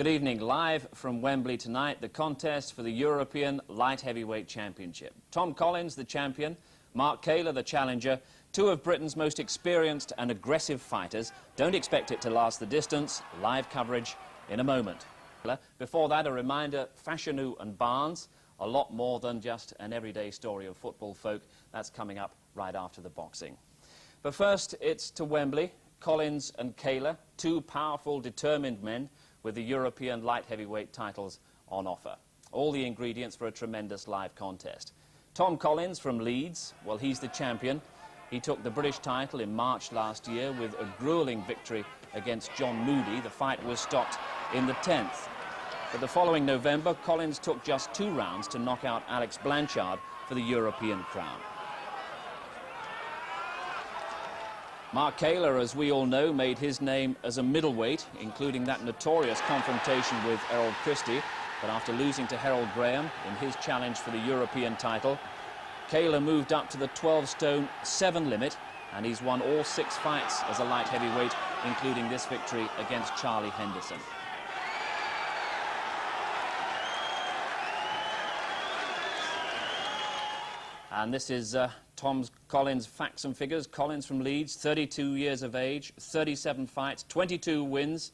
Good evening. Live from Wembley tonight, the contest for the European Light Heavyweight Championship. Tom Collins, the champion, Mark Kaylor, the challenger, two of Britain's most experienced and aggressive fighters. Don't expect it to last the distance. Live coverage in a moment. Before that, a reminder, Fashanu and Barnes, a lot more than just an everyday story of football folk. That's coming up right after the boxing. But first, it's to Wembley. Collins and Kaylor, two powerful, determined men with the European light heavyweight titles on offer. All the ingredients for a tremendous live contest. Tom Collins from Leeds, well, he's the champion. He took the British title in March last year with a gruelling victory against John Moody. The fight was stopped in the 10th. But the following November, Collins took just 2 rounds to knock out Alex Blanchard for the European crown. Mark Kaylor, as we all know, made his name as a middleweight, including that notorious confrontation with Errol Christie. But after losing to Harold Graham in his challenge for the European title, Kaylor moved up to the 12-stone 7 limit, and he's won all 6 fights as a light heavyweight, including this victory against Charlie Henderson. And this is Tom Collins' facts and figures. Collins from Leeds, 32 years of age, 37 fights, 22 wins,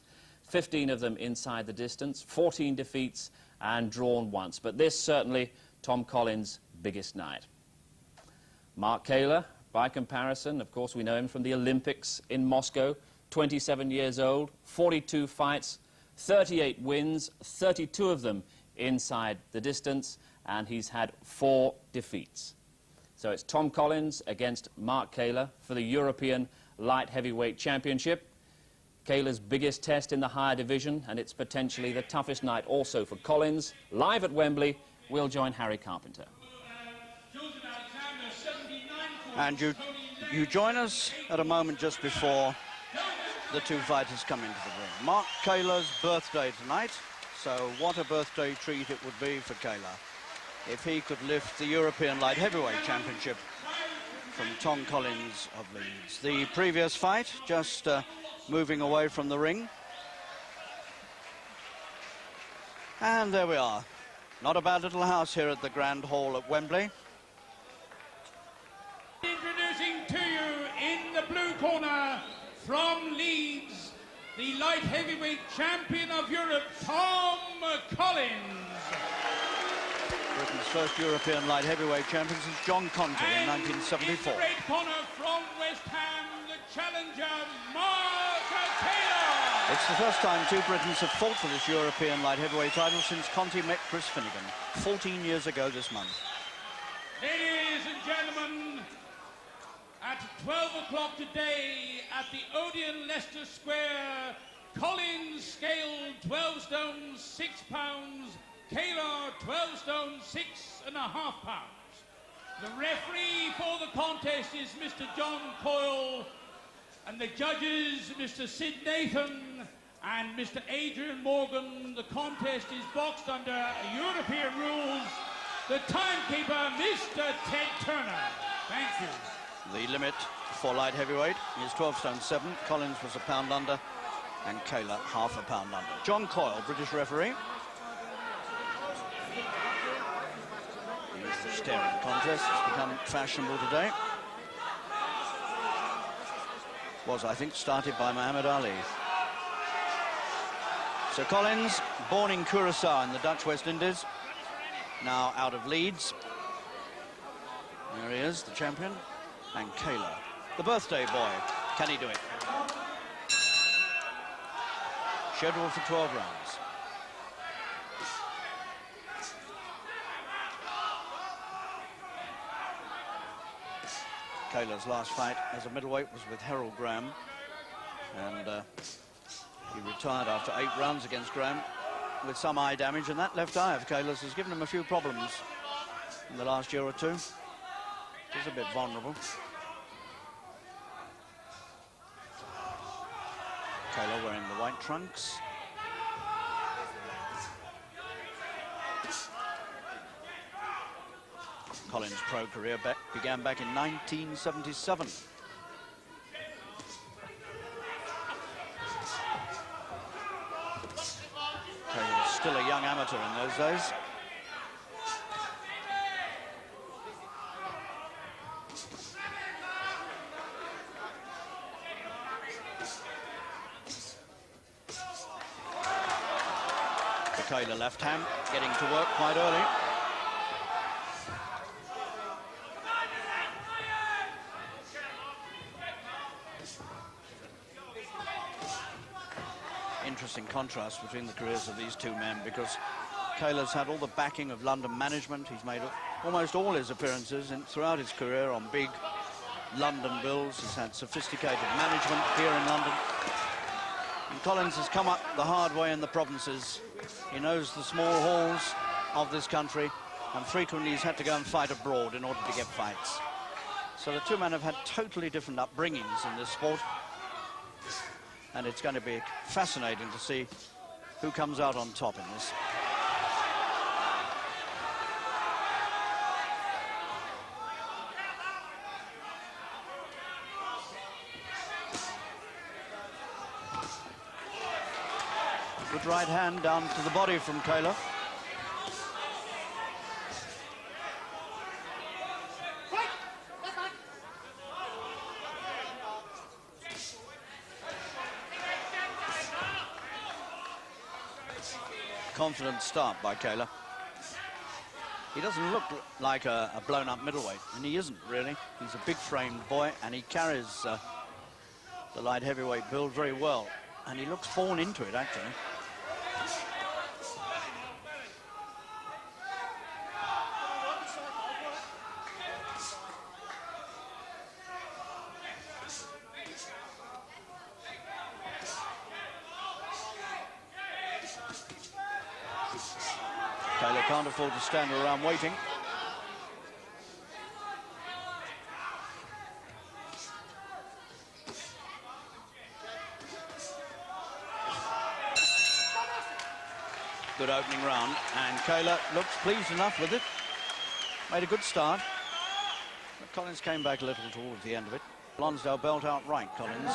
15 of them inside the distance, 14 defeats and drawn once. But this certainly Tom Collins' biggest night. Mark Kaylor, by comparison, of course we know him from the Olympics in Moscow, 27 years old, 42 fights, 38 wins, 32 of them inside the distance, and he's had 4 defeats. So it's Tom Collins against Mark Kaylor for the European Light Heavyweight Championship. Kaylor's biggest test in the higher division, and it's potentially the toughest night also for Collins. Live at Wembley, we'll join Harry Carpenter. And you join us at a moment just before the 2 fighters come into the ring. Mark Kaylor's birthday tonight, so what a birthday treat it would be for Kaylor if he could lift the European Light Heavyweight Championship from Tom Collins of Leeds. The previous fight, just moving away from the ring. And there we are. Not a bad little house here at the Grand Hall at Wembley. Introducing to you in the blue corner from Leeds, the light heavyweight champion of Europe, Tom Collins. Britain's first European light heavyweight champion since John Conte in 1974. In the red corner from West Ham, the challenger, Mark Kaylor. It's the first time 2 Britons have fought for this European light heavyweight title since Conte met Chris Finnegan 14 years ago this month. Ladies and gentlemen, at 12 o'clock today at the Odeon, Leicester Square, Collins scaled 12 stone 6 pounds, Kaylor 12 stone 6.5 pounds. The referee for the contest is Mr. John Coyle, and the judges Mr. Sid Nathan and Mr. Adrian Morgan. The contest is boxed under European rules. The timekeeper, Mr. Ted Turner. Thank you. The limit for light heavyweight is 12 stone 7. Collins was a pound under, and Kaylor half a pound under. John Coyle, British referee. The staring contest has become fashionable today. Was, I think, started by Muhammad Ali. So Collins, born in Curacao in the Dutch West Indies, now out of Leeds. There he is, the champion. And Kaylor, the birthday boy. Can he do it? Scheduled for 12 rounds. Kaylor's last fight as a middleweight was with Harold Graham, and he retired after 8 rounds against Graham with some eye damage, and that left eye of Kaylor's has given him a few problems in the last year or 2. He's a bit vulnerable. Kaylor wearing the white trunks. Collins' pro career began back in 1977. still a young amateur in those days. The Kaylor left hand getting to work quite early. Interesting contrast between the careers of these two men, because Kaylor's had all the backing of London management. He's made almost all his appearances throughout his career on big London bills. He's had sophisticated management here in London. And Collins has come up the hard way in the provinces. He knows the small halls of this country, and frequently he's had to go and fight abroad in order to get fights. So the two men have had totally different upbringings in this sport. And it's going to be fascinating to see who comes out on top in this. Good right hand down to the body from Kaylor. Confident start by Kaylor. He doesn't look like a blown-up middleweight, and he isn't really. He's a big-framed boy, and he carries the light heavyweight build very well, and he looks born into it, actually. Kaylor can't afford to stand around waiting. Good opening round, and Kaylor looks pleased enough with it. Made a good start, but Collins came back a little towards the end of it. Lonsdale belt outright, Collins.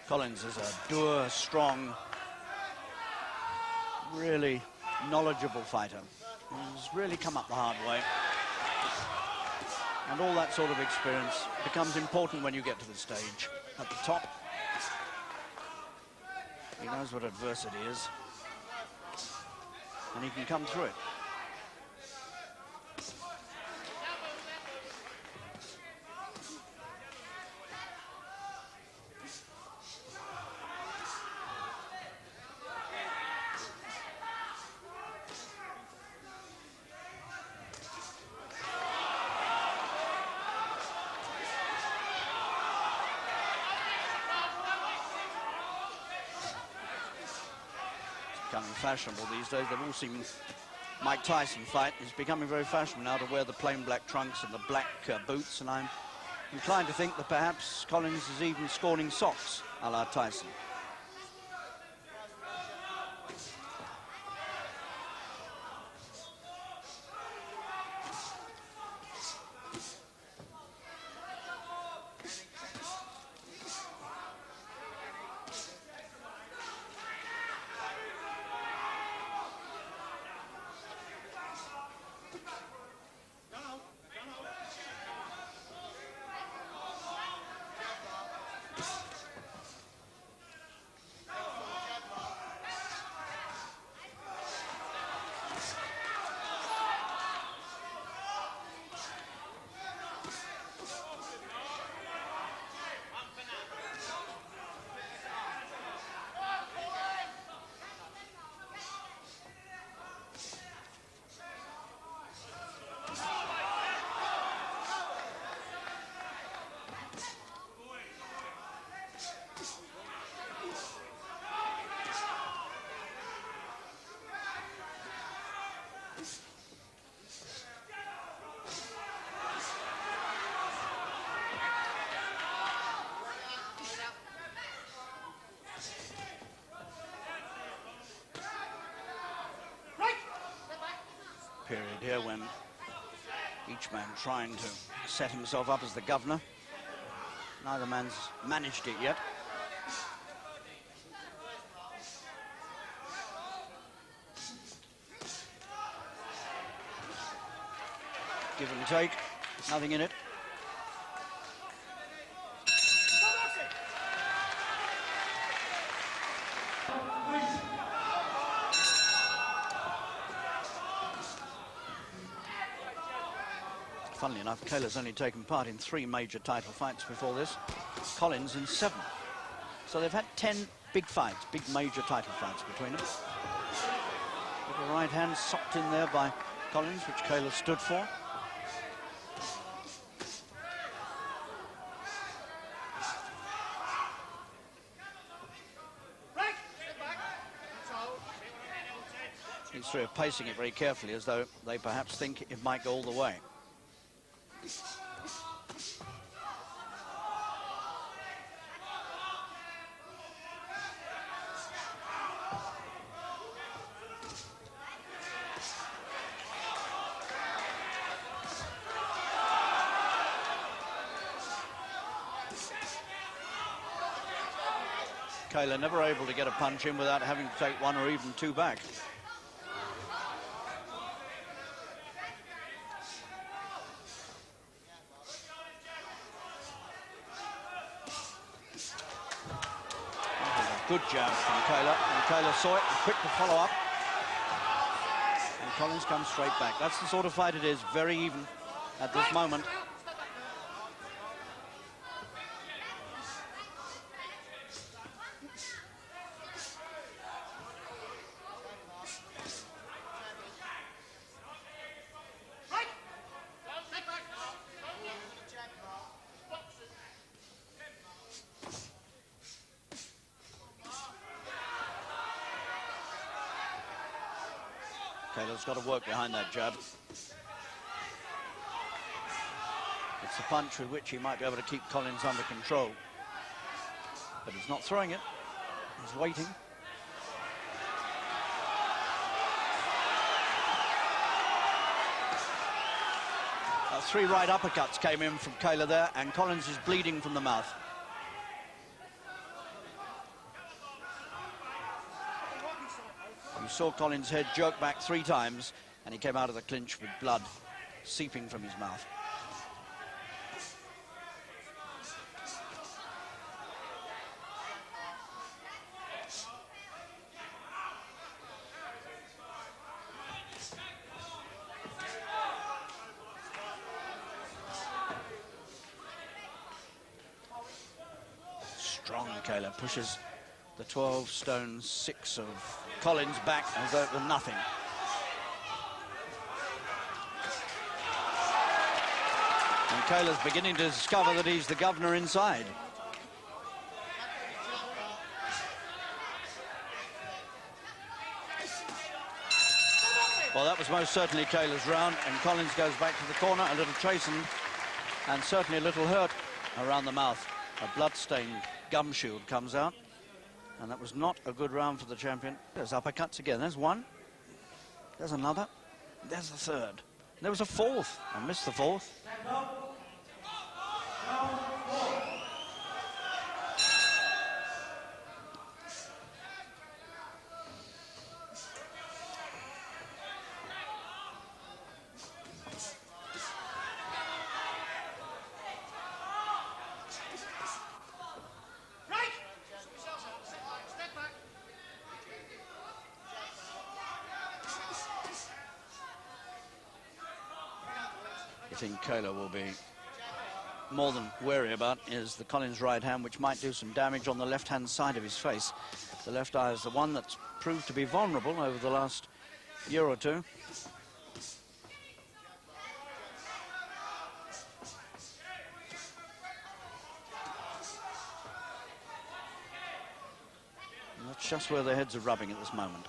Collins is a dour, strong, really knowledgeable fighter. He's really come up the hard way. And all that sort of experience becomes important when you get to the stage. At the top, he knows what adversity is, and he can come through it. Becoming fashionable these days. They've all seen Mike Tyson fight. It's becoming very fashionable now to wear the plain black trunks and the black boots, and I'm inclined to think that perhaps Collins is even scorning socks a la Tyson. period here when each man trying to set himself up as the governor. Neither man's managed it yet. Give and take, nothing in it. Funnily enough, Kaylor's only taken part in 3 major title fights before this. Collins in 7. So they've had 10 big fights, big major title fights between them. Little right hand socked in there by Collins, which Kaylor stood for. These three are pacing it very carefully, as though they perhaps think it might go all the way. Kaylor never able to get a punch in without having to take 1 or even 2 back. Good jab from Kaylor, and Kaylor saw it and quick to follow up. And Collins comes straight back. That's the sort of fight it is, very even at this moment. Kaylor's got to work behind that jab. It's a punch with which he might be able to keep Collins under control. But he's not throwing it. He's waiting. Three right uppercuts came in from Kaylor there, and Collins is bleeding from the mouth. You saw Collins' head jerk back 3 times, and he came out of the clinch with blood seeping from his mouth. Strong Kaylor pushes the 12 stone 6 of Collins back as though it were nothing. And Kaylor's beginning to discover that he's the governor inside. Well, that was most certainly Kaylor's round, and Collins goes back to the corner, a little chastened, and certainly a little hurt around the mouth. A blood-stained gum shield comes out. And that was not a good round for the champion. There's uppercuts again. There's one. There's another. There's a third. There was a fourth. I missed the fourth. I think Kaylor will be more than wary about is the Collins right hand, which might do some damage on the left-hand side of his face. The left eye is the one that's proved to be vulnerable over the last year or two. And that's just where their heads are rubbing at this moment.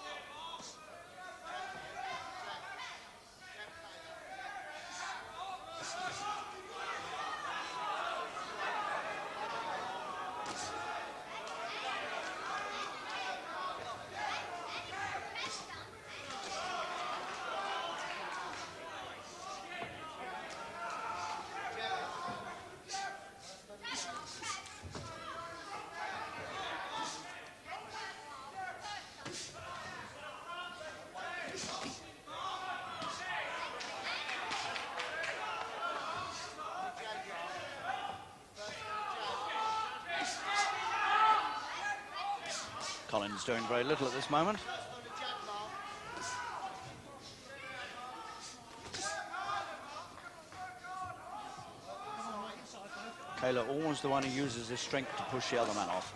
Collins doing very little at this moment. Kaylor always the one who uses his strength to push the other man off.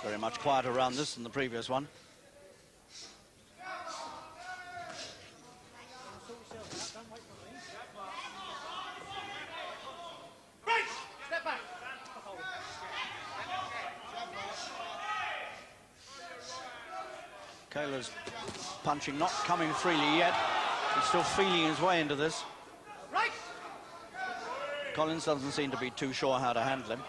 Very much quieter around this than the previous one. Kaylor's punching not coming freely yet. He's still feeling his way into this. Collins doesn't seem to be too sure how to handle him.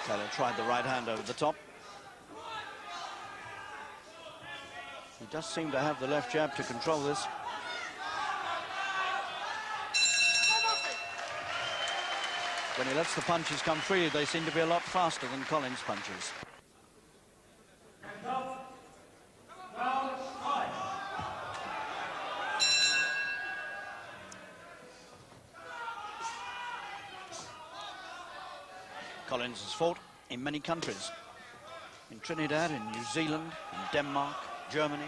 Kaylor tried the right hand over the top. He does seem to have the left jab to control this. When he lets the punches come freely, they seem to be a lot faster than Collins' punches. Collins has fought in many countries. In Trinidad, in New Zealand, in Denmark, Germany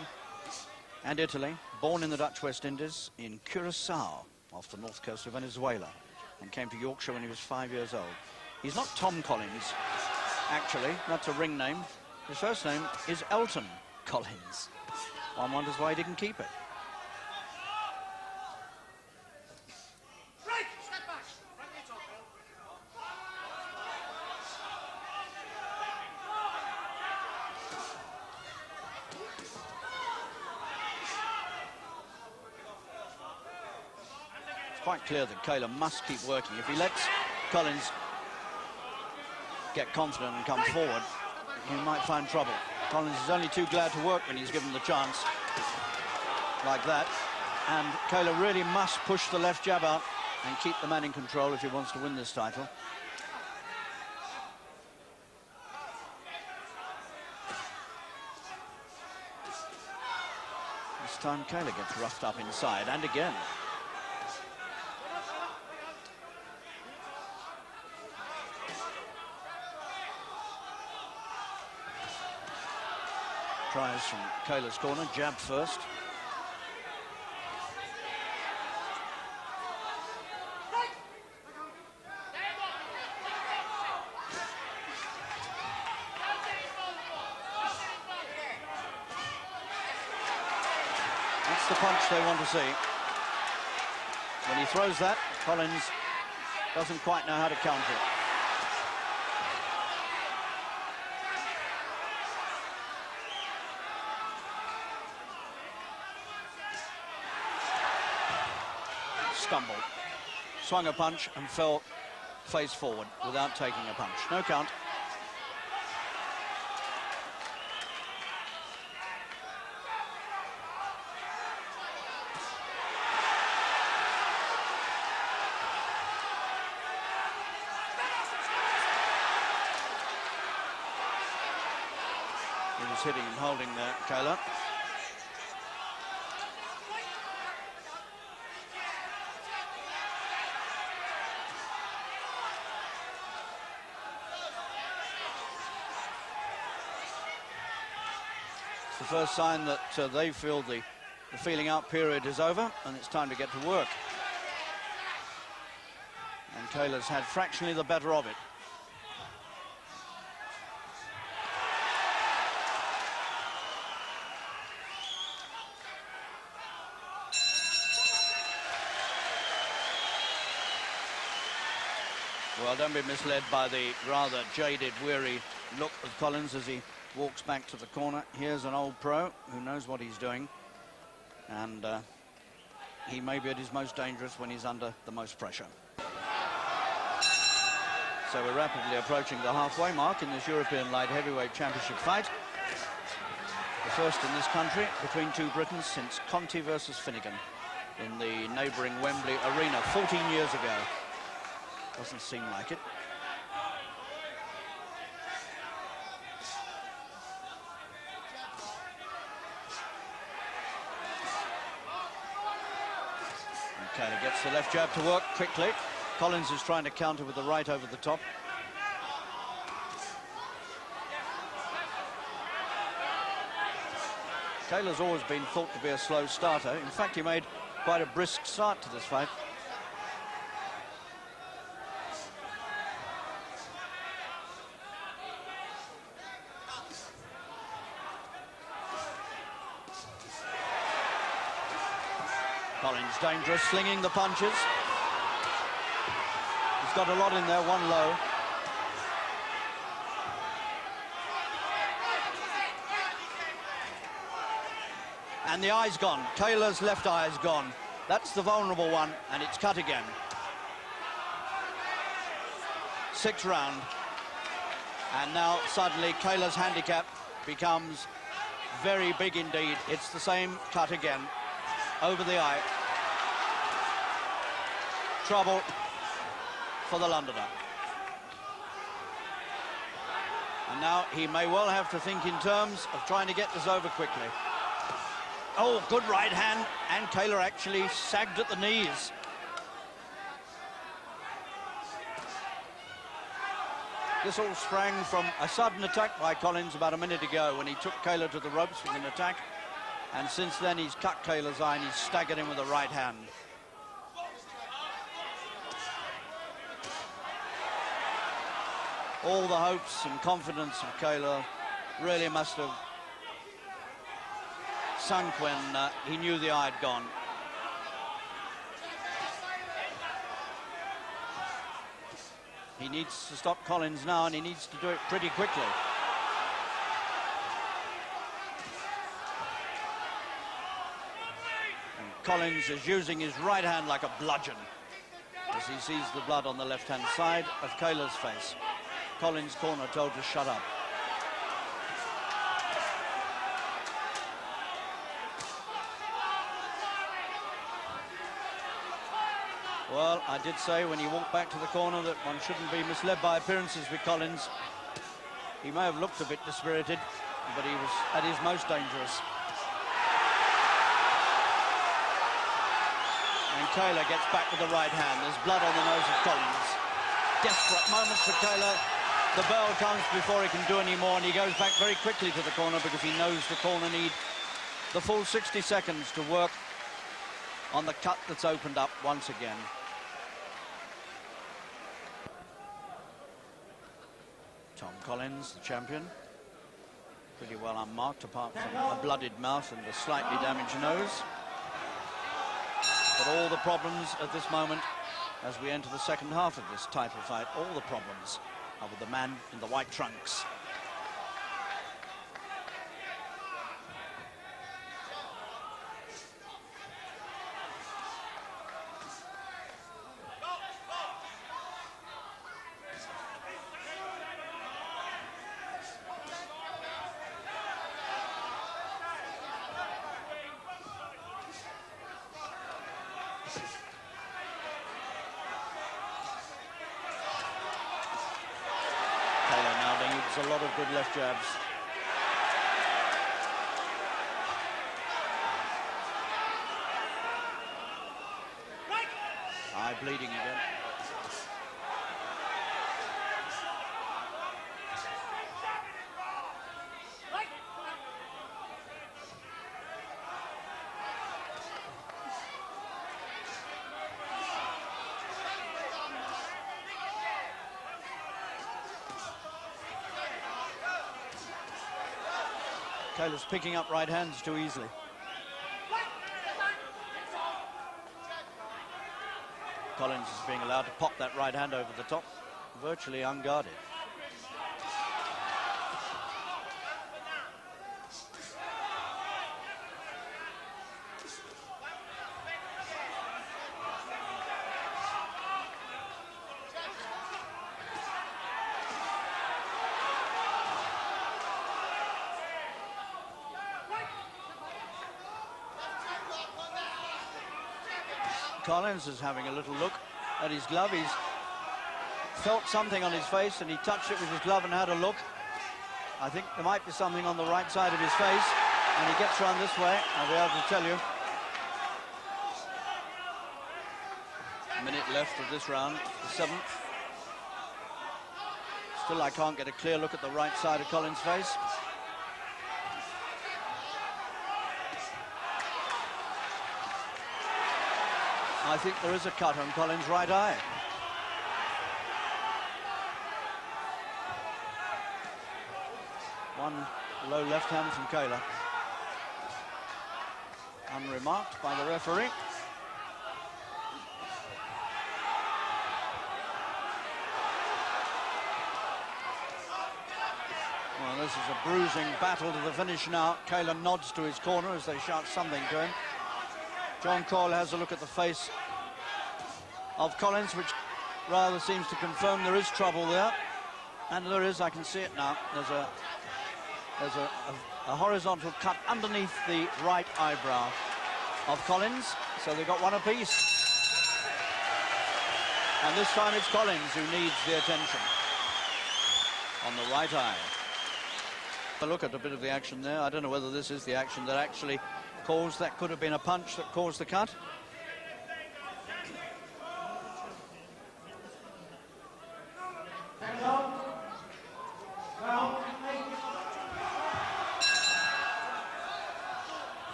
and Italy. Born in the Dutch West Indies, in Curacao, off the north coast of Venezuela, and came to Yorkshire when he was 5 years old. He's not Tom Collins, actually. That's a ring name. His first name is Elton Collins. One wonders why he didn't keep it. Quite clear that Kaylor must keep working. If he lets Collins get confident and come forward, he might find trouble. Collins is only too glad to work when he's given the chance like that. And Kaylor really must push the left jab out and keep the man in control if he wants to win this title. This time Kaylor gets roughed up inside, and again. Tries from Kaylor's corner, jab first. That's the punch they want to see. When he throws that, Collins doesn't quite know how to counter it. Stumbled, swung a punch and fell face forward without taking a punch. No count. He was hitting and holding there, Kaylor. The first sign that they feel the feeling out period is over and it's time to get to work. And Kaylor's had fractionally the better of it. Well, don't be misled by the rather jaded, weary look of Collins as he walks back to the corner. Here's an old pro who knows what he's doing, and he may be at his most dangerous when he's under the most pressure. So we're rapidly approaching the halfway mark in this European Light Heavyweight Championship fight. The first in this country between two Britons since Conti versus Finnegan in the neighbouring Wembley Arena 14 years ago. Doesn't seem like it. And Kaylor gets the left jab to work quickly. Collins is trying to counter with the right over the top. Kaylor's always been thought to be a slow starter. In fact, he made quite a brisk start to this fight. Collins dangerous, slinging the punches. He's got a lot in there, one low. And the eye's gone. Kaylor's left eye is gone. That's the vulnerable one, and it's cut again. 6th round. And now suddenly Kaylor's handicap becomes very big indeed. It's the same cut again. Over the eye. Trouble for the Londoner. And now he may well have to think in terms of trying to get this over quickly. Oh, good right hand, and Kaylor actually sagged at the knees. This all sprang from a sudden attack by Collins about a minute ago when he took Kaylor to the ropes with an attack. And since then, he's cut Kaylor's eye and he's staggered him with a right hand. All the hopes and confidence of Kaylor really must have sunk when he knew the eye had gone. He needs to stop Collins now, and he needs to do it pretty quickly. And Collins is using his right hand like a bludgeon as he sees the blood on the left-hand side of Kaylor's face. Collins' corner told to shut up. Well, I did say when he walked back to the corner that one shouldn't be misled by appearances with Collins. He may have looked a bit dispirited, but he was at his most dangerous. And Kaylor gets back with the right hand. There's blood on the nose of Collins. Desperate moment for Kaylor. The bell comes before he can do any more, and he goes back very quickly to the corner because he knows the corner need the full 60 seconds to work on the cut that's opened up once again. Tom Collins, the champion, pretty well unmarked apart from a bloodied mouth and a slightly damaged nose. But all the problems at this moment, as we enter the second half of this title fight, all the problems are with the man in the white trunks. A lot of good left jabs. Eye bleeding again. Kaylor's picking up right hands too easily. Collins is being allowed to pop that right hand over the top, virtually unguarded. Collins is having a little look at his glove. He's felt something on his face and he touched it with his glove and had a look. I think there might be something on the right side of his face, and he gets round this way. I'll be able to tell you. A minute left of this round, the 7th. Still, I can't get a clear look at the right side of Collins' face. I think there is a cut on Collins' right eye. One low left hand from Kaylor. Unremarked by the referee. Well, this is a bruising battle to the finish now. Kaylor nods to his corner as they shout something to him. John Coyle has a look at the face of Collins, which rather seems to confirm there is trouble there. And there is, I can see it now. There's a horizontal cut underneath the right eyebrow of Collins. So they've got one apiece. And this time it's Collins who needs the attention on the right eye. A look at a bit of the action there. I don't know whether this is the action that actually caused, that could have been a punch that caused the cut.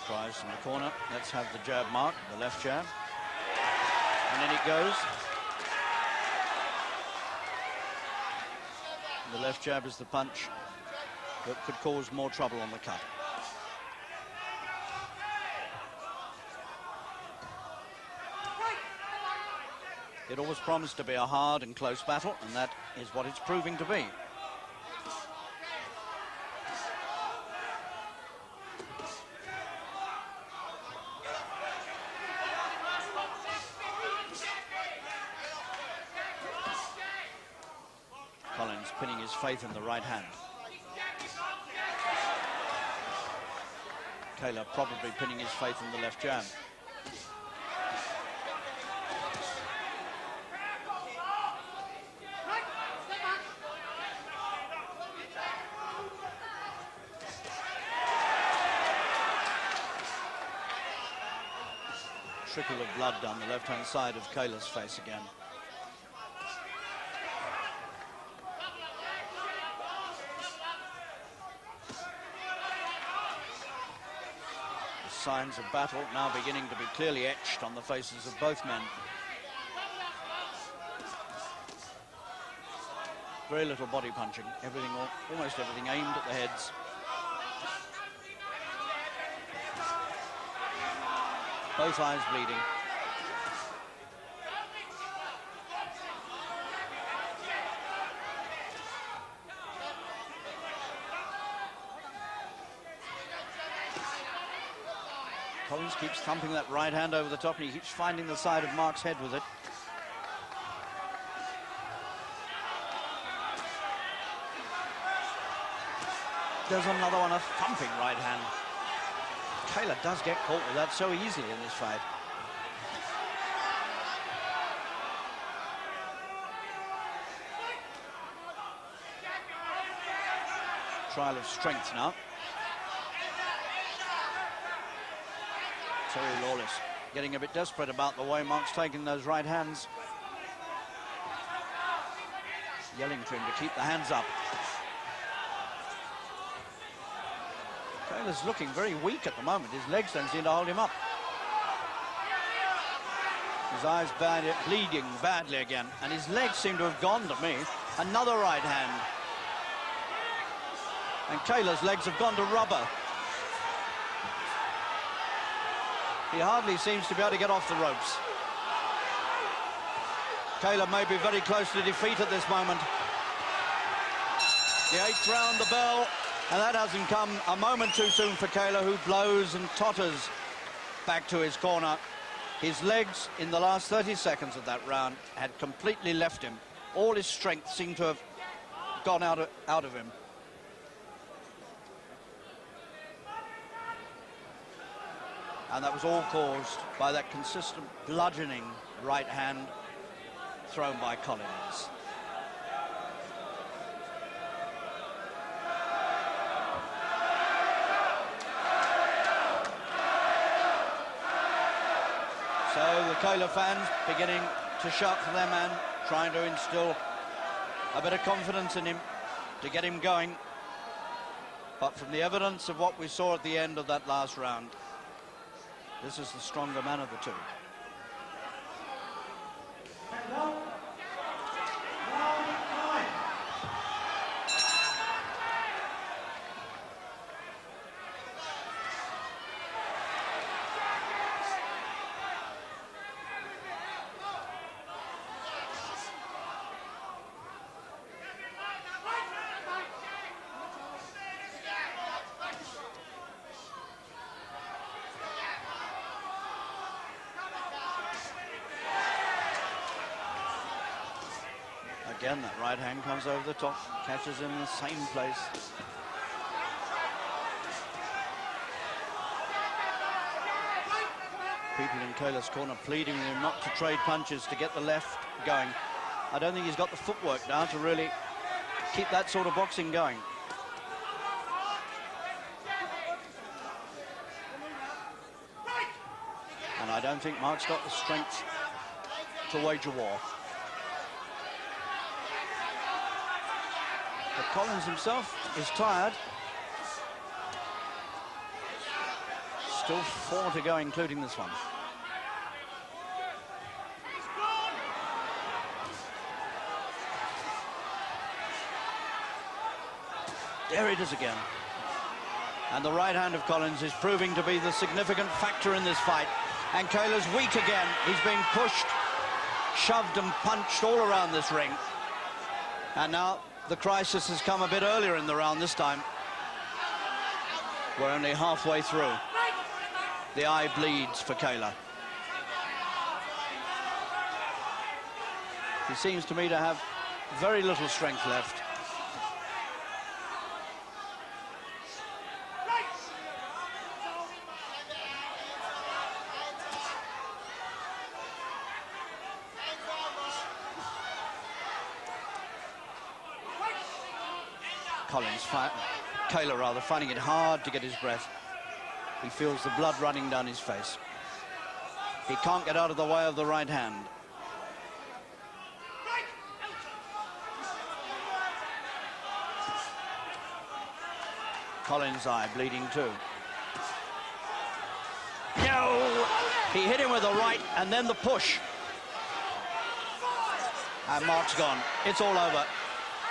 Tries from the corner. Let's have the jab mark, the left jab. And then it goes. The left jab is the punch that could cause more trouble on the cut. It always promised to be a hard and close battle, and that is what it's proving to be. Collins pinning his faith in the right hand. Kaylor probably pinning his faith in the left jab. Trickle of blood down the left-hand side of Kaylor's face again. Signs of battle now beginning to be clearly etched on the faces of both men. Very little body punching, everything, almost everything aimed at the heads. Both eyes bleeding. Collins keeps thumping that right hand over the top, and he keeps finding the side of Mark's head with it. There's another one, a thumping right hand. Kaylor does get caught with that so easily in this fight. Trial of strength now. Terry Lawless getting a bit desperate about the way Mark's taking those right hands. Yelling to him to keep the hands up. Kaylor's looking very weak at the moment. His legs don't seem to hold him up. His eyes bleeding badly again, and his legs seem to have gone to me. Another right hand. And Kaylor's legs have gone to rubber. He hardly seems to be able to get off the ropes. Kaylor may be very close to defeat at this moment. The 8th round, the bell, and that hasn't come a moment too soon for Kaylor, who blows and totters back to his corner. His legs in the last 30 seconds of that round had completely left him. All his strength seemed to have gone out of him. And that was all caused by that consistent bludgeoning right hand thrown by Collins. So the Kaylor fans beginning to shout for their man, trying to instill a bit of confidence in him to get him going. But from the evidence of what we saw at the end of that last round, this is the stronger man of the two. Again, that right hand comes over the top, catches him in the same place. People in Kaylor's corner pleading with him not to trade punches, to get the left going. I don't think he's got the footwork now to really keep that sort of boxing going. And I don't think Mark's got the strength to wage a war. But Collins himself is tired. Still 4 to go, including this one. There it is again. And the right hand of Collins is proving to be the significant factor in this fight. And Kaylor's weak again. He's being pushed, shoved and punched all around this ring. And now the crisis has come a bit earlier in the round this time. We're only halfway through. The eye bleeds for Kaylor. He seems to me to have very little strength left. Kaylor rather, finding it hard to get his breath. He feels the blood running down his face. He can't get out of the way of the right hand. Collins' eye bleeding too. No! He hit him with the right and then the push. And Mark's gone. It's all over.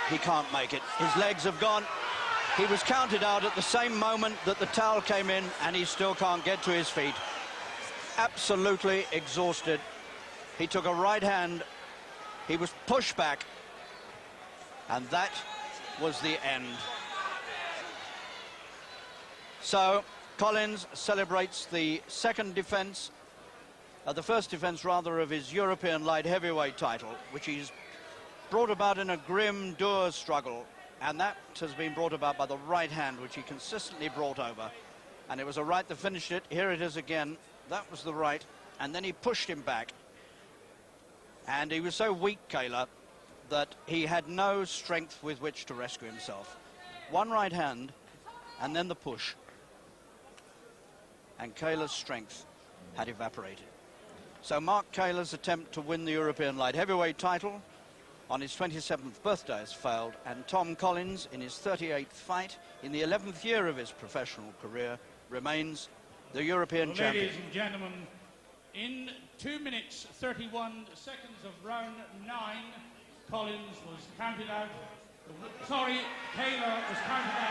He can't make it. His legs have gone. He was counted out at the same moment that the towel came in, and he still can't get to his feet. Absolutely exhausted. He took a right hand. He was pushed back. And that was the end. So Collins celebrates the second defense, the first defense rather, of his European light heavyweight title, which he's brought about in a grim, dour struggle. And that has been brought about by the right hand, which he consistently brought over. And it was a right that finished it. Here it is again. That was the right. And then he pushed him back. And he was so weak, Kaylor, that he had no strength with which to rescue himself. One right hand, and then the push. And Kaylor's strength had evaporated. So Mark Kaylor's attempt to win the European light heavyweight title on his 27th birthday has failed, and Tom Collins, in his 38th fight, in the 11th year of his professional career, remains the European champion. Ladies and gentlemen, in 2 minutes 31 seconds of round 9, Collins was counted out. Sorry, Kaylor was counted out.